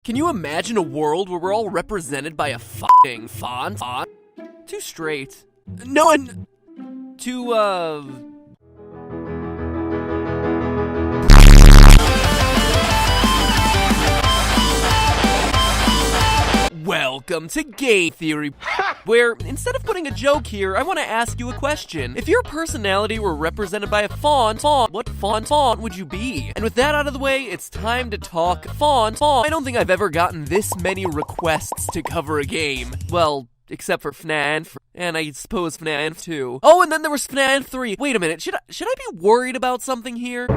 Can you imagine a world where we're all represented by a fucking font? Too straight. No one... Too, Welcome to Game Theory, where instead of putting a joke here, I want to ask you a question. If your personality were represented by a font, what font would you be? And with that out of the way, it's time to talk font. I don't think I've ever gotten this many requests to cover a game. Well, except for FNAF, and I suppose FNAF 2. Oh, and then there was FNAF 3. Wait a minute, should I be worried about something here?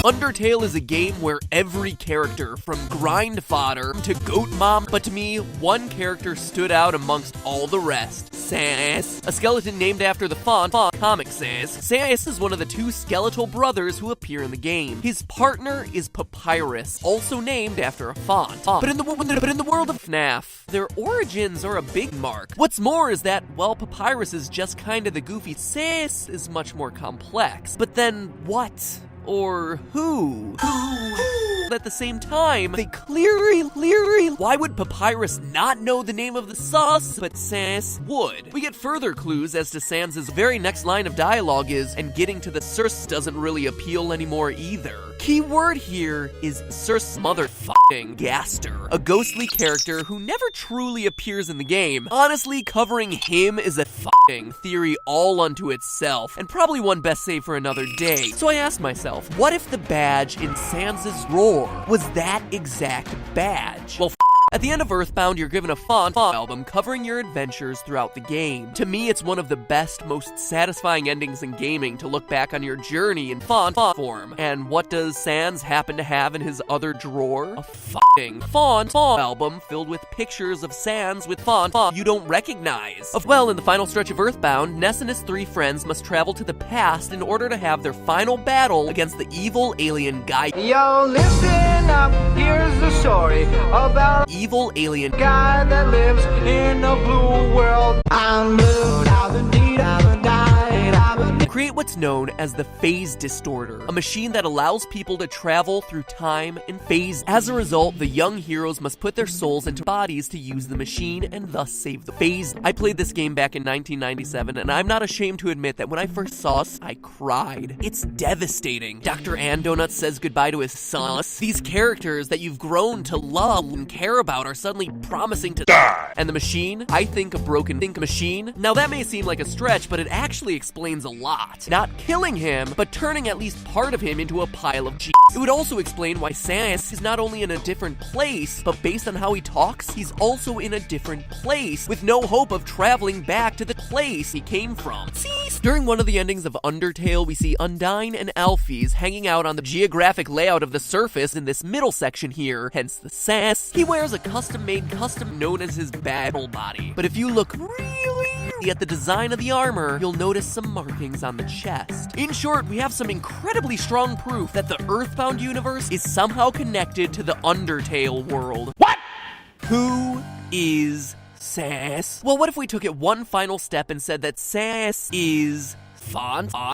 Undertale is a game where every character, from grind fodder to goat mom, but to me, one character stood out amongst all the rest. Sass, a skeleton named after the font comic says. Sass is one of the two skeletal brothers who appear in the game. His partner is Papyrus, also named after a font. But in the world of FNAF, their origins are a big mark. What's more is that, while Papyrus is just kinda the goofy, Sass is much more complex. But then, what? Or who? At the same time, they clearly, why would Papyrus not know the name of the sauce, but Sass would? We get further clues as to Sans's very next line of dialogue is, and getting to the source doesn't really appeal anymore either. Key word here is Circe motherfucking Gaster, a ghostly character who never truly appears in the game. Honestly, covering him is a fucking theory all unto itself, and probably one best saved for another day. So I asked myself, what if the badge in Sans's roar was that exact badge? Well, at the end of Earthbound, you're given a font album covering your adventures throughout the game. To me, it's one of the best, most satisfying endings in gaming to look back on your journey in font form. And what does Sans happen to have in his other drawer? A fucking font album filled with pictures of Sans with font you don't recognize. Well, in the final stretch of Earthbound, Ness and his three friends must travel to the past in order to have their final battle against the evil alien guy. Yo, listen up, here's the story about evil alien guy that lives in a blue world. I'm blue, create what's known as the phase distorter, a machine that allows people to travel through time and phase. As a result, the young heroes must put their souls into bodies to use the machine and thus save the phase. I played this game back in 1997, and I'm not ashamed to admit that when I first saw it, I cried. It's devastating. Dr. Andonut says goodbye to his son. These characters that you've grown to love and care about are suddenly promising to die. And the machine? I think a broken machine? Now that may seem like a stretch, but it actually explains a lot. Not killing him, but turning at least part of him into a pile of cheese. It would also explain why Sans is not only in a different place, but based on how he talks, he's also in a different place, with no hope of traveling back to the place he came from. During one of the endings of Undertale, we see Undyne and Alphys hanging out on the geographic layout of the surface in this middle section here, hence the Sass. He wears a custom-made custom known as his battle body. But if you look really at the design of the armor, you'll notice some markings on the chest. In short, we have some incredibly strong proof that the Earthbound universe is somehow connected to the Undertale world. What? Who is Sass? Well, what if we took it one final step and said that Sass is font?